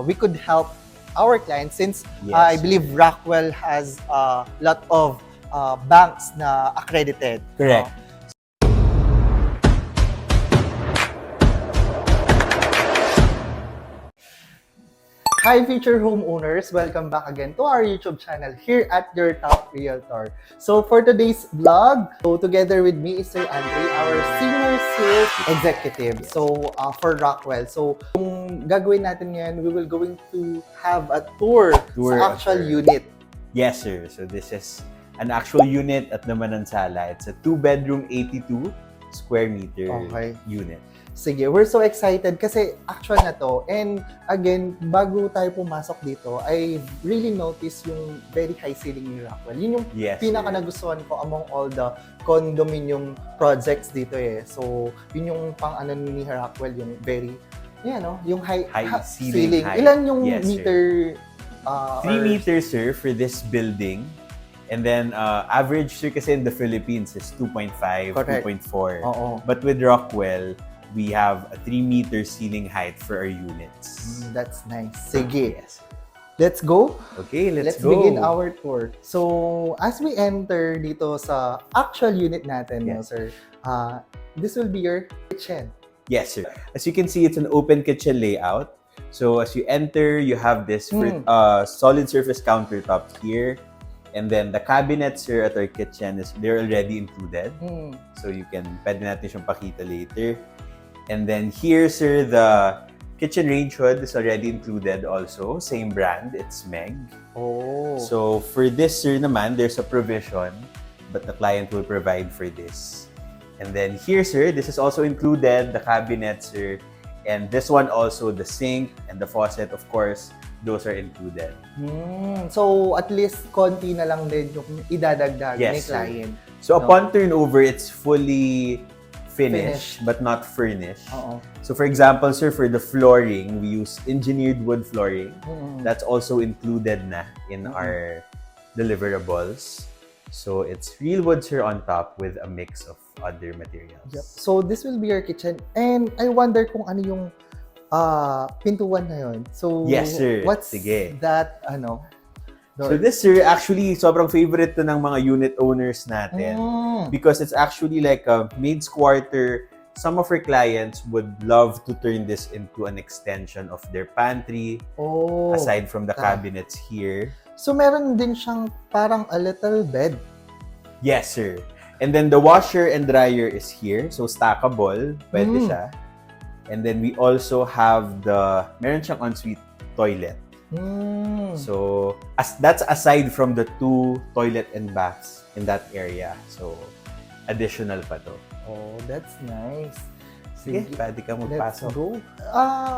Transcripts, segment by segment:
we could help our clients since Yes, I believe Rockwell has a lot of banks na accredited. Correct. Hi future homeowners! Welcome back again to our YouTube channel here at your top realtor. So for today's vlog, together with me is Sir Andre, our senior sales executive. So for Rockwell. So kung gagawin natin ngayon, we will going to have a tour sa actual unit. Yes, sir. So this is an actual unit at Manansala. It's a 2-bedroom, 82 square meter unit. Sige, we're so excited kasi actual na to. And again, bago tayo pumasok dito, I really noticed yung very high ceiling ni Rockwell. Yun yung pinaka nagustuhan ko among all the condominium projects dito eh. So, yun yung pang ano ni Rockwell, yung very, yung high ceiling. Ilan yung meter? 3 meters, sir, for this building. And then, average, sir, kasi in the Philippines is 2.5, 2.4. But with Rockwell, we have a 3-meter ceiling height for our units. That's nice. Sige. Yes. Let's go. Okay, let's go. Begin our tour. So, as we enter dito sa actual unit natin, sir, this will be your kitchen. Yes, sir. As you can see, it's an open kitchen layout. So, as you enter, you have this solid surface countertop here. And then the cabinets here at our kitchen, they're already included. So, pwede natin siyang pakita later. And then here, sir, the kitchen range hood is already included also. Same brand, it's 𝐀𝐥𝐥𝐚𝐳. Oh. So for this, sir, naman, there's a provision, but the client will provide for this. And then here, sir, this is also included, the cabinet, sir. And this one also, the sink and the faucet, of course, those are included. So at least konti na lang din yung idadagdag ni client. So upon turnover, it's fully finished, but not furnished. So for example, sir, for the flooring, we use engineered wood flooring. That's also included na in our deliverables. So it's real wood, sir, on top with a mix of other materials. So this will be your kitchen. And I wonder kung ano yung pintuan na yun. So yes, sir. What's that, door? So this, sir, actually, sobrang favorite to ng mga unit owners natin. Because it's actually like a maid's quarter. Some of our clients would love to turn this into an extension of their pantry. Aside from the cabinets here. So meron din siyang parang a little bed. Yes, sir. And then the washer and dryer is here. So stackable. Pwede siya. And then we also have meron siyang ensuite toilet. So, that's aside from the 2 toilet and baths in that area. So, additional pa to. Oh, that's nice. Sige, pwede ka magpasok. Let's go.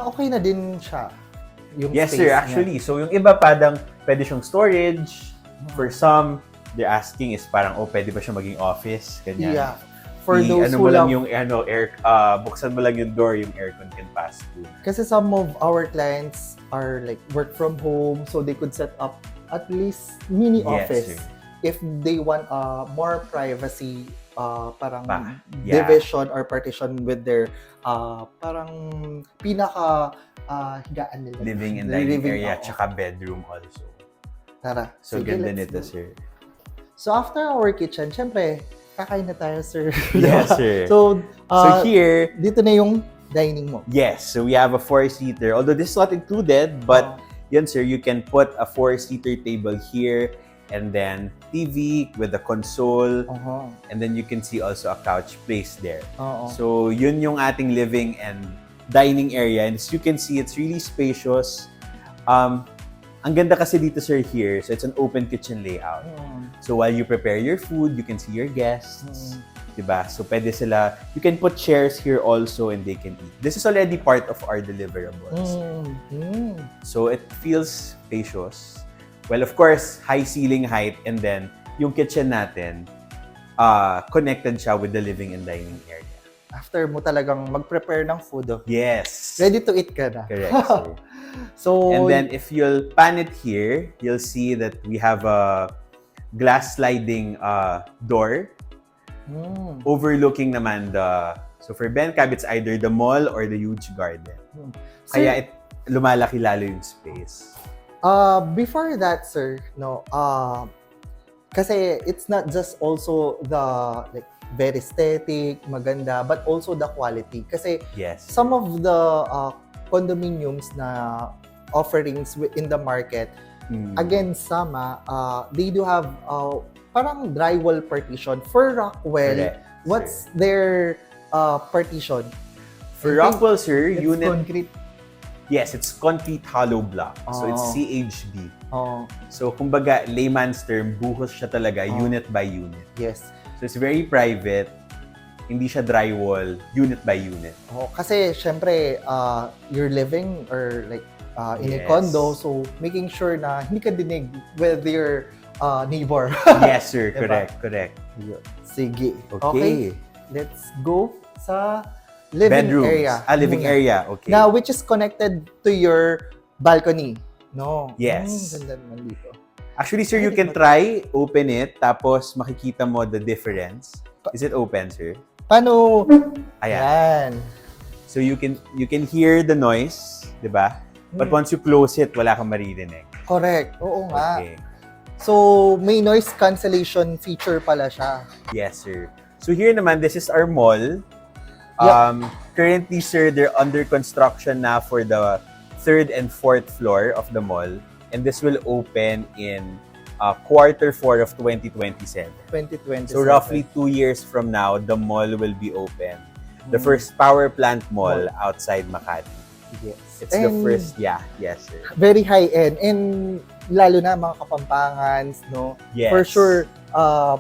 Okay na din siya. Yung yes, space sir, actually. So, yung iba pwede siyang storage. For some, they're asking is parang, pwede ba siya maging office? Ganyan. Yeah. For those who lang yung air, buksan mo lang yung door, yung aircon can pass through. Kasi some of our clients are like work from home, so they could set up at least mini office if they want more privacy, parang division or partition with their parang pinaka higaan nila. Living and dining area, tsaka bedroom also. Tara. So ganda nito, sir. So after our kitchen, syempre, kakain na tayo, sir. Yes, sir. So here, dito na yung dining mo. Yes. So we have a 4-seater. Although this is not included, but yan, sir, you can put a 4-seater table here and then TV with a console. And then you can see also a couch placed there. So yun yung ating living and dining area. And as you can see, it's really spacious. Ang ganda kasi dito, sir, here. So, it's an open kitchen layout. So, while you prepare your food, you can see your guests. Diba? So, pwede sila, you can put chairs here also and they can eat. This is already part of our deliverables. So, it feels spacious. Well, of course, high ceiling height and then yung kitchen natin, connected siya with the living and dining area. After mo talagang mag-prepare ng food. Yes. Ready to eat ka na. Correct, sir. So, and then if you'll pan it here, you'll see that we have a glass sliding door overlooking naman so for Ben Cab, it's either the mall or the huge garden. So, Kaya lumalaki lalo yung space. Before that, sir, no, kasi it's not just also the like very aesthetic, maganda, but also the quality. Kasi Yes. some of the condominiums na offerings in the market, again, sama, they do have parang drywall partition. For Rockwell, Correct, what's their partition? For Rockwell, sir, It's unit... concrete. Yes, it's concrete hollow block. So it's Oh. CHB. Oh, So kumbaga, layman's term, buhos siya talaga, unit by unit. yes. So it's very private. Hindi siya drywall, unit by unit. Oh, kasi syempre, you're living or like in a Yes. condo, so making sure na hindi ka dinig with your neighbor. Yes, sir. Diba? Correct. Sige. Okay. Let's go sa living Bedrooms. area. Living muna. area. Okay. Now, which is connected to your balcony. No? Yes. Ganda naman dito. Actually, sir, you can try, open it, tapos makikita mo the difference. Is it open, sir? Paano? Ayan. Ayan. So you can hear the noise, di ba? But once you close it, wala kang maririnig. Correct. Oo nga. Okay. So, may noise cancellation feature pala siya. Yes, sir. So here naman, this is our mall. Currently, sir, they're under construction na for the 3rd and 4th floor of the mall. And this will open in Q4 of 2027. 2027. So roughly 2 years from now, the mall will be open. The first power plant mall outside Makati. Yes. It's the first, yes, sir. Very high-end. And lalo na mga Kapampangans, no? Yes. For sure,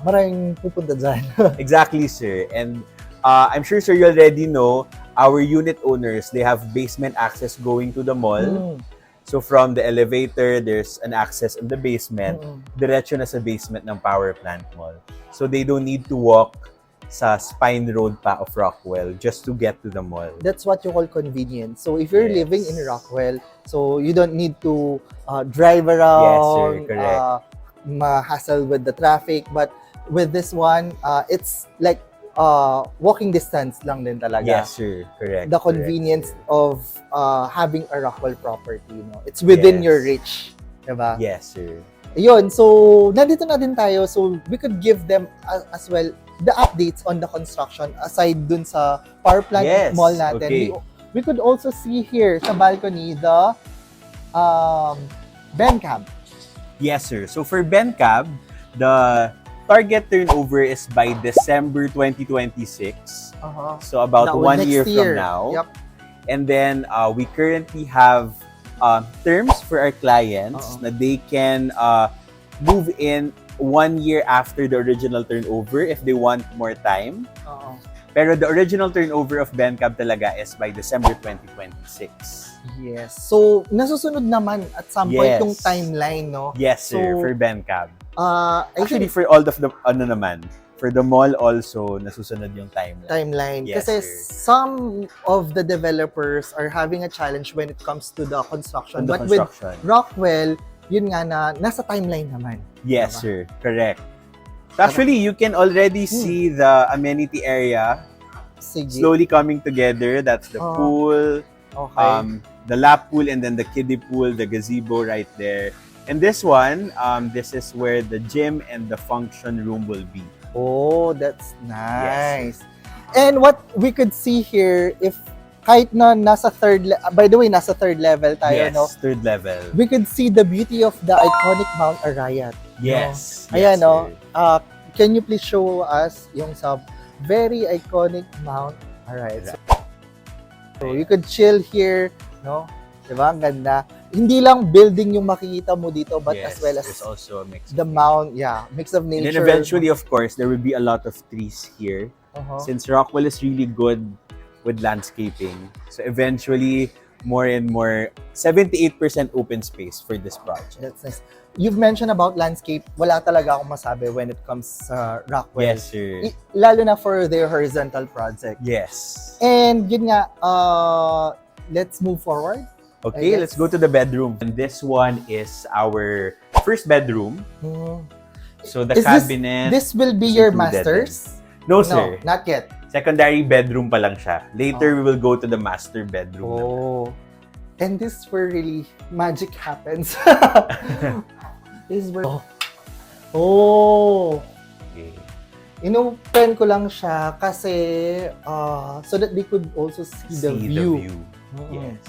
maraming pupunta dyan. Exactly, sir. And I'm sure, sir, you already know, our unit owners, they have basement access going to the mall. So from the elevator, there's an access in the basement. Diretso na sa basement ng power plant mall. So they don't need to walk sa spine road pa of Rockwell just to get to the mall. That's what you call convenience. So if you're living in Rockwell, so you don't need to drive around, Yes, sir. Correct. ma-hassle with the traffic. But with this one, it's like walking distance lang din talaga. Yes, sir. Correct. The convenience of having a Rockwell property, no? It's within your reach, diba? Yes, sir. Ayun, so nandito na din tayo. So we could give them as well the updates on the construction aside dun sa power plant mall natin. Okay. We could also see here sa balcony the Bencab. Yes, sir. So for Bencab, the target turnover is by December 2026. So about That 1 next year from year. now. Yep. And then we currently have terms for our clients na they can move in 1 year after the original turnover if they want more time. Pero the original turnover of Bencab talaga is by December 2026. Yes. So nasusunod naman at some point yung timeline, no? Yes, sir, So, for Bencab. Actually, Actually, for all of the, for the mall also, nasusunod yung timeline. Yes, kasi sir. some of the developers are having a challenge when it comes to the construction. On the But construction. with Rockwell, yun nga na nasa timeline naman. Yes, Diba? sir. Correct. So actually, you can already see the amenity area Sige. slowly coming together. That's the pool, Okay. the lap pool, and then the kiddie pool, the gazebo right there. And this one, this is where the gym and the function room will be. Oh, that's Yes. nice. And what we could see here, if kahit na nasa by the way, nasa third level tayo, Yes, no? third level. We could see the beauty of the iconic Mount Arayat. Yes. No? Ayan, yes, no? sir. Can you please show us yung sa very iconic Mount Arayat? So you could chill here, no? Diba? Ang ganda. Hindi lang building yung makikita mo dito, but Yes, as well as there's also a mix the of mount, mix of And then nature. eventually, of course, there will be a lot of trees here. Since Rockwell is really good with landscaping. So eventually, more and more, 78% open space for this project. That's nice. You've mentioned about landscape. Wala talaga akong masabi when it comes sa Rockwell. Yes, sir. Lalo na for their horizontal project. Yes. And yun nga, let's move forward. Okay, let's go to the bedroom. And this one is our first bedroom. So the cabinet. This will be is your included master's? No, sir. Not yet. Secondary bedroom pa lang siya. Later, we will go to the master bedroom. Oh. And this is where really magic happens. This is where... Oh! Okay. Inopen ko lang siya kasi so that they could also see the view. Yes.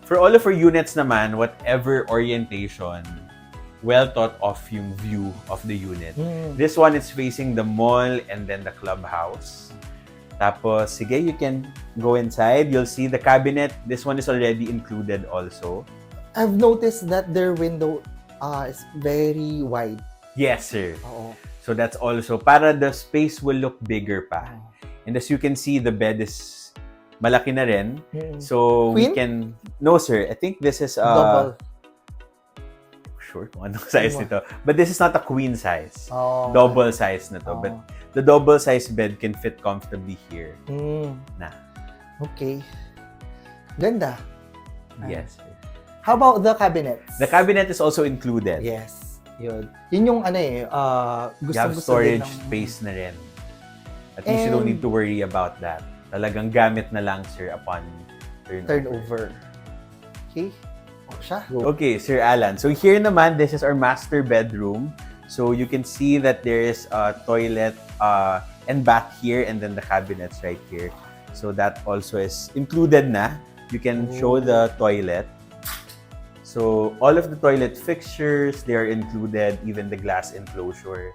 For all of our units naman, whatever orientation, well thought of yung view of the unit. This one is facing the mall and then the clubhouse. Tapos, sige, you can go inside. You'll see the cabinet. This one is already included also. I've noticed that their window is very wide. Yes, sir. Oo. So that's also, para the space will look bigger pa. And as you can see, the bed is malaki na rin. So Queen? we can... No, sir. I think this is Double. Sure kung anong size nito. But this is not a queen size. Oh. Double size na to. But the double size bed can fit comfortably here. Na. Okay. Ganda. Yes, sir. How about the cabinets? The cabinet is also included. Yes. Yun. Yun yung ano eh, You have gusto din storage space na rin. At least you don't need to worry about that. Talagang gamit na lang, sir, upon turnover. Okay. O siya. Okay, Sir Alan. So here naman, this is our master bedroom. So you can see that there is a toilet and bath here, and then the cabinets right here. So that also is included na. You can show the toilet. So all of the toilet fixtures, they are included, even the glass enclosure.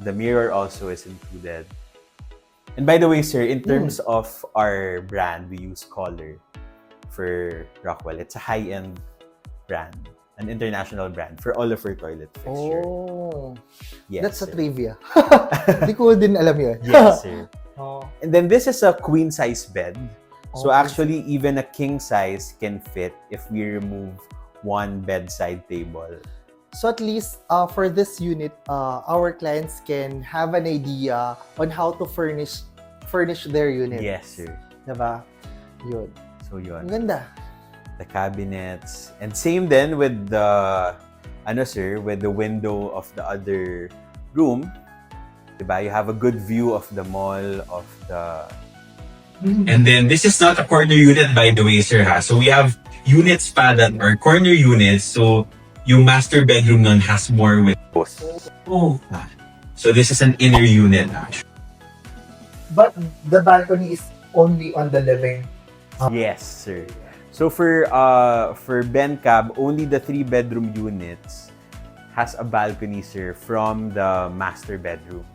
The mirror also is included. And by the way, sir, in terms of our brand, we use Color for Rockwell. It's a high-end brand, an international brand for all of our toilet fixture. Oh. Yes, That's a sir. trivia. Hindi ko din alam yun. Yes, sir. Oh. And then this is a queen-size bed. So Okay. actually, even a king size can fit if we remove one bedside table. So at least for this unit, our clients can have an idea on how to furnish their unit. Yes, sir. Diba? Yun. So Ang yun. ganda. The cabinets. And same then with the, with the window of the other room. Diba? You have a good view of the mall, of the... And then this is not a corner unit, by the way, sir, ha? So we have units pa that are corner units. So yung master bedroom nun has more windows. Oh. So this is an inner unit, actually. But the balcony is only on the living. Yes, sir. So for Ben Cab, only the 3-bedroom units has a balcony, sir, from the master bedroom.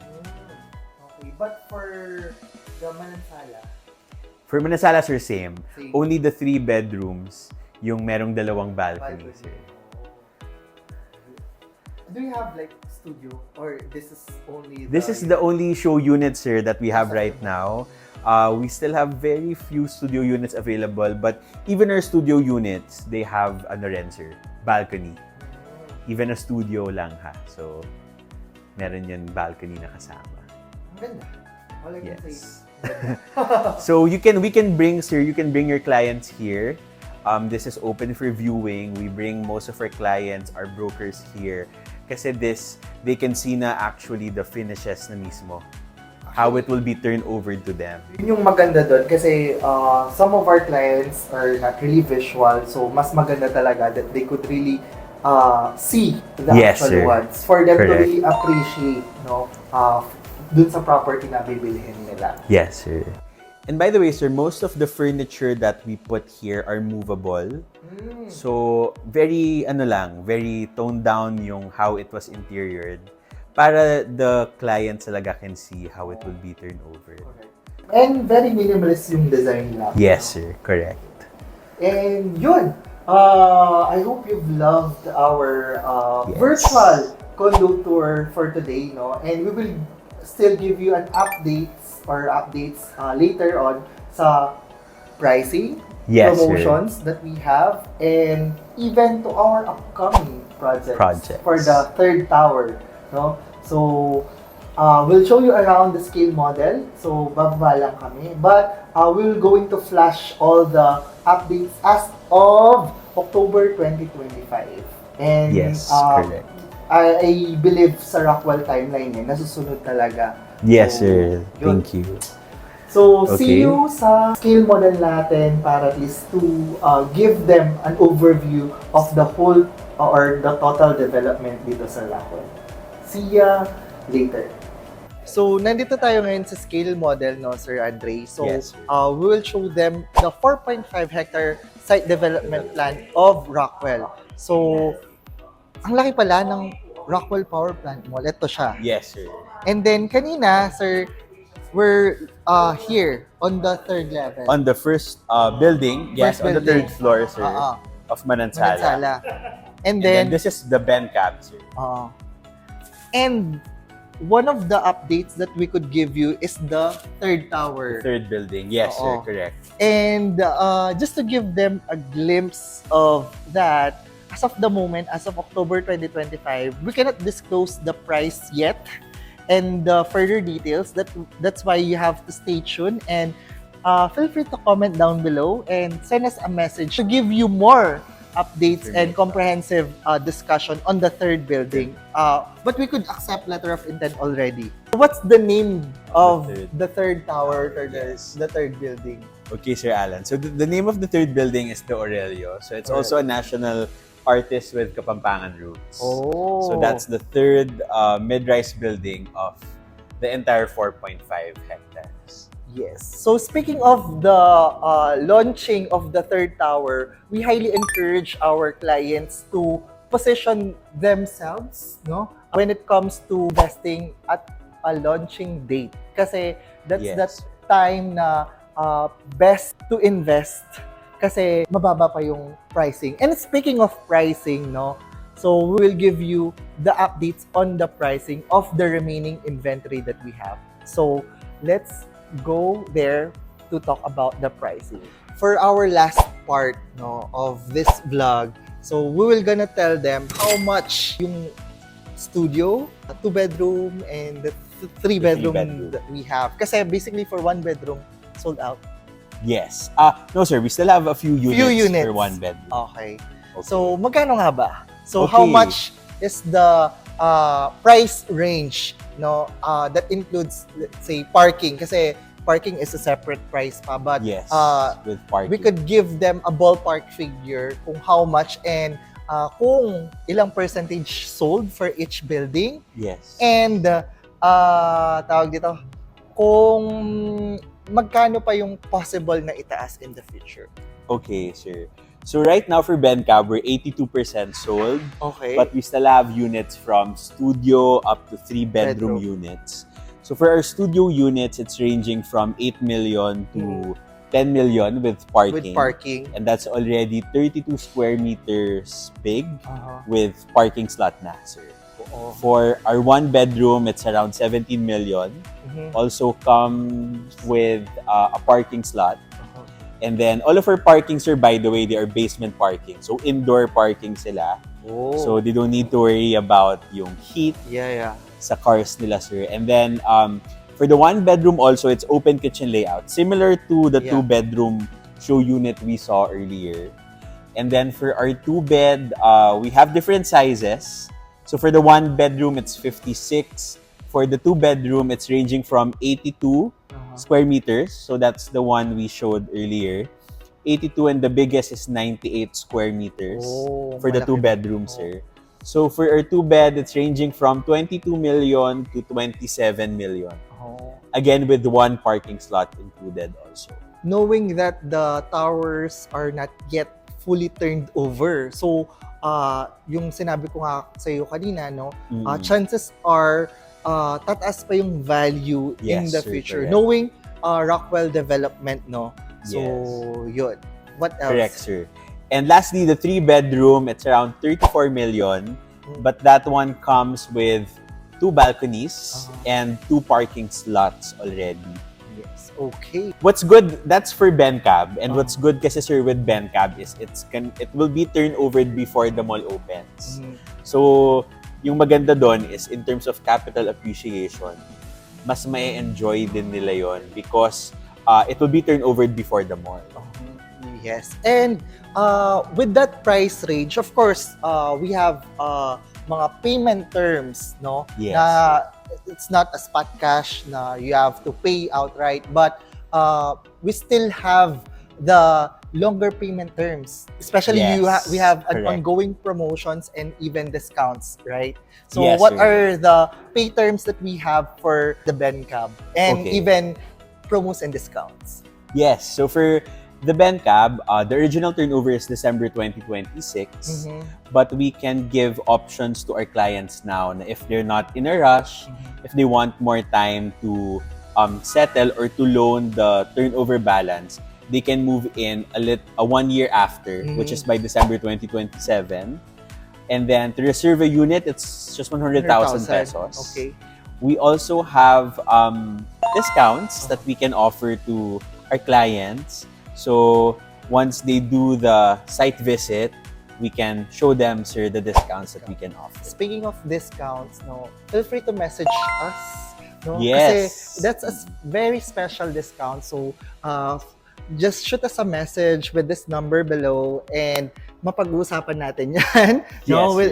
Okay, but for the Manansala, For Manansala, sir, same. Same. Only the 3 bedrooms yung merong dalawang balcony, sir. Do you have like studio or this is only This is the only show unit, sir, that we have right now. We still have very few studio units available, but even our studio units, they have sir, balcony. Even a studio lang, ha. So, meron yun balcony na kasama. Ang ganda. All I can say is So we can bring, sir, you can bring your clients here. This is open for viewing. We bring most of our clients, our brokers here. Kasi they can see na actually the finishes na mismo. How it will be turned over to them. Yun yung maganda doon kasi some of our clients are not really visual, so mas maganda talaga that they could really see the Yes, actual sir. ones for them to Correct. really appreciate dun sa property na bibilihin nila. Yes, sir. And by the way, sir, most of the furniture that we put here are movable. So, very very toned down yung how it was interiored para the clients talaga can see how it will be turned over. And very minimalist yung design nila. Yes, sir. Correct. And yun, I hope you've loved our Yes. virtual condo tour for today, no? And we will still give you an updates later on sa pricing, Yes, sir. promotions that we have, and even to our upcoming projects. For the 3rd tower, no? So, we'll show you around the scale model. So, bababa lang kami. But, we're going to flash all the updates as of October 2025. And, Yes, correct. I believe sa Rockwell timeline nasusunod talaga. Yes, So, sir. yun. Thank you. So, see Okay. you sa scale model natin para at least to give them an overview of the whole or the total development dito sa Rockwell. See ya later. So, nandito tayo ngayon sa scale model, no, Sir Andre. So, Yes, sir. we will show them the 4.5 hectare site development plan of Rockwell. So, ang laki pala ng Rockwell Power Plant mo. Ito siya. Yes, sir. And then, kanina, sir, we're here on the third level. On the first building, yes, First on the building. third floor, sir, of Manansala. Manansala. And And then, then this is the Ben Cab, sir. and one of the updates that we could give you is the third tower. Third building, yes, sir, Oo. correct. And just to give them a glimpse of that, as of the moment, as of October 2025, we cannot disclose the price yet and further details. That's why you have to stay tuned and feel free to comment down below and send us a message to give you more updates and comprehensive discussion on the third building. But we could accept letter of intent already. What's the name of the third tower or the third building? Okay, Sir Alan. So the name of the third building is the Aurelio. So it's also a national artist with Kapampangan roots. Oh. So that's the third mid-rise building of the entire 4.5 hectares. Yes. So speaking of the launching of the third tower, we highly encourage our clients to position themselves, no, when it comes to investing at a launching date. Kasi that's Yes. that time na best to invest kasi mababa pa yung pricing. And speaking of pricing, no, so we will give you the updates on the pricing of the remaining inventory that we have. So let's go there to talk about the pricing. For our last part, no, of this vlog, so we will gonna tell them how much yung studio, a 2-bedroom, and the 3-bedroom three-bedroom. that we have. Kasi basically for 1-bedroom, sold out. Yes. No, sir. We still have a few units, for one bedroom. Okay. Okay. So, magkano nga ba? So, Okay. how much is the price range, no, that includes, let's say, parking? Kasi parking is a separate price pa. But Yes, with parking. we could give them a ballpark figure kung how much and kung ilang percentage sold for each building. Yes. And, tawag dito, kung magkano pa yung possible na itaas in the future. Okay, sir. So right now for Ben Cab, we're 82% sold. Okay. But we still have units from studio up to 3-bedroom units. So for our studio units, it's ranging from 8 million to 10 million with parking. With parking. And that's already 32 square meters big Uh-huh. with parking slot na, sir. Oo. For our 1-bedroom, it's around 17 million. Mhm. Also comes with a parking slot. Uh-huh. And then all of our parkings, sir, by the way, they are basement parking. So indoor parking sila. Oh. So they don't need to worry about yung heat yeah. sa cars nila, sir. And then for the 1-bedroom also, it's open kitchen layout. Similar to the Yeah. 2-bedroom show unit we saw earlier. And then for our 2-bed, we have different sizes. So for the 1-bedroom, it's 56. For the 2-bedroom, it's ranging from 82 square meters. So that's the one we showed earlier. 82, and the biggest is 98 square meters for the malaki. 2-bedroom, sir. So for our 2-bed, it's ranging from 22 million to 27 million. Oh. Again, with one parking slot included also. Knowing that the towers are not yet fully turned over. So, yung sinabi ko nga sa iyo kanina, no, chances are tataas pa yung value in Yes, the sir, future. correct. Knowing Rockwell development, no. So, Yes. yun. What else? Correct, sir. And lastly, the 3-bedroom, it's around 34 million. But that one comes with 2 balconies and 2 parking slots already. Yes. Okay. What's good, that's for Ben Cab. And what's good kasi, sir, with Ben Cab is it will be turned over before the mall opens. So, yung maganda doon is in terms of capital appreciation, mas may-enjoy din nila yon because it will be turned over before the mall. Yes. And with that price range, of course, we have mga payment terms, no? Yes. Na it's not a spot cash na you have to pay outright, but we still have the longer payment terms. Especially we have an ongoing promotions and even discounts, right? So what are the pay terms that we have for the BenCab and even promos and discounts? Yes, so for the BenCab, the original turnover is December 2026, but we can give options to our clients now na if they're not in a rush, if they want more time to settle or to loan the turnover balance, they can move in a 1 year after, which is by December 2027. And then to reserve a unit, it's just 100,000 pesos. Okay. We also have discounts that we can offer to our clients. So once they do the site visit, we can show them, sir, the discounts that we can offer. Speaking of discounts, feel free to message us. Yes. Kasi that's a very special discount. So just shoot us a message with this number below and mapag-uusapan natin yan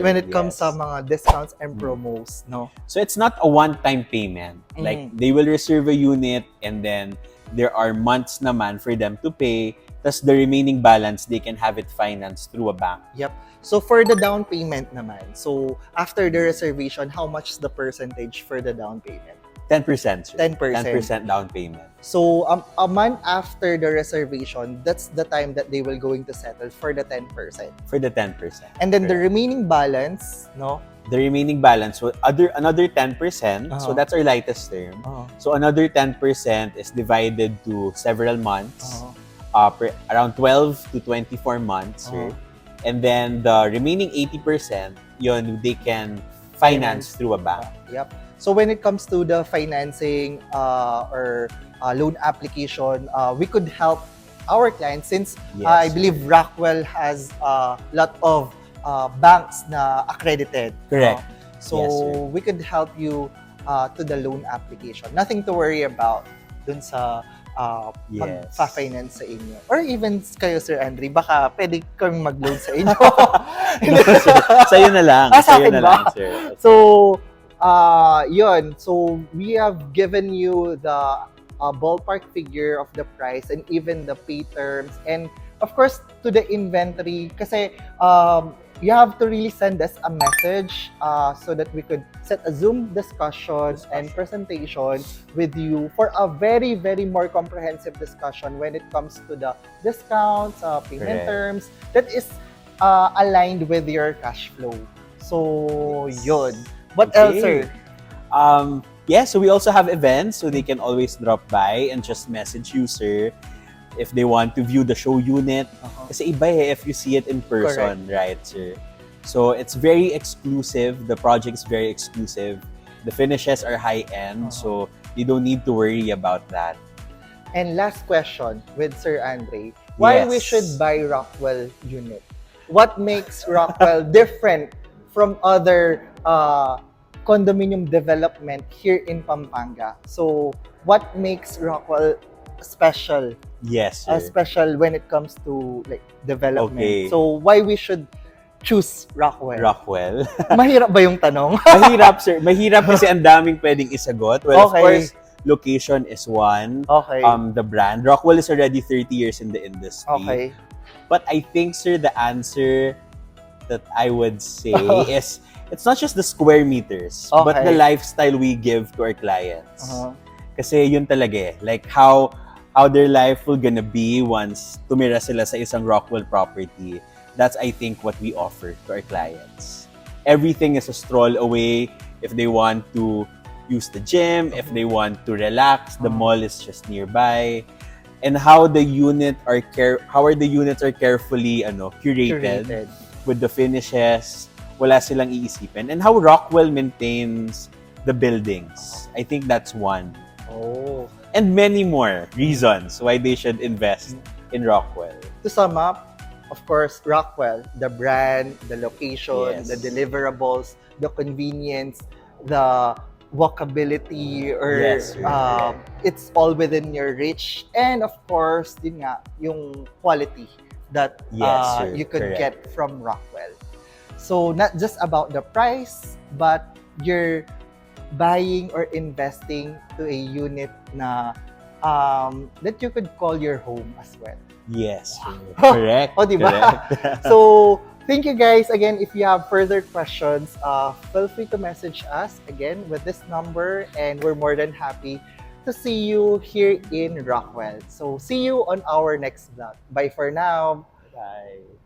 when it comes sa mga discounts and promos. So it's not a one-time payment. Like they will reserve a unit and then there are months naman for them to pay. Plus the remaining balance, they can have it financed through a bank. Yep. So for the down payment naman, so after the reservation, how much is the percentage for the down payment? 10%, sir. 10% down payment. So a month after the reservation, that's the time that they will going to settle for the 10%. For the 10%. And then the remaining balance, The remaining balance, so another 10%, so that's our lightest term. So another 10% is divided to several months, around 12 to 24 months, sir. And then the remaining 80%, yun, they can finance through a bank. Yep. So when it comes to the financing or loan application, we could help our clients since I believe Rockwell has a lot of banks na accredited. Correct. So we could help you to the loan application. Nothing to worry about dun sa pag-finance sa inyo. Or even kayo, Sir Andre, baka pwede kami mag-loan sa inyo. Sa'yo na lang. Sa akin na ba? lang, sir. So, yun. So, we have given you the ballpark figure of the price and even the pay terms. And, of course, to the inventory. Kasi, you have to really send us a message so that we could set a Zoom discussion and presentation with you for a very, very more comprehensive discussion when it comes to the discounts, payment terms, that is aligned with your cash flow. So, yun. What else, sir? So we also have events, so they can always drop by and just message you, sir, if they want to view the show unit. Kasi iba if you see it in person, right, sir? So it's very exclusive. The project is very exclusive. The finishes are high-end, so you don't need to worry about that. And last question with Sir Andre. Why we should buy Rockwell unit? What makes Rockwell different from other condominium development here in Pampanga? So what makes Rockwell special? Yes, sir. Special when it comes to like development. Okay. So why we should choose Rockwell? Rockwell. Mahirap ba yung tanong? Mahirap, sir. Mahirap kasi ang daming pwedeng isagot. Well, of course, location is one. Okay. The brand. Rockwell is already 30 years in the industry. Okay. But I think, sir, the answer that I would say is it's not just the square meters, but the lifestyle we give to our clients. Kasi yun talaga like how their life will gonna be once tumira sila sa isang Rockwell property. That's, I think, what we offer to our clients. Everything is a stroll away. If they want to use the gym, if they want to relax, the mall is just nearby. And how the units are carefully curated with the finishes. Wala silang iisipin. And how Rockwell maintains the buildings. I think that's one. And many more reasons why they should invest in Rockwell. To sum up, of course, Rockwell, the brand, the location, the deliverables, the convenience, the walkability, or it's all within your reach. And of course, yun nga, yung quality that you could get from Rockwell. So not just about the price, but you're buying or investing to a unit na that you could call your home as well. Yes, sir. Correct. Oh, diba? Correct. So, thank you guys. Again, if you have further questions, feel free to message us again with this number, and we're more than happy to see you here in Rockwell. So, see you on our next vlog. Bye for now. Bye.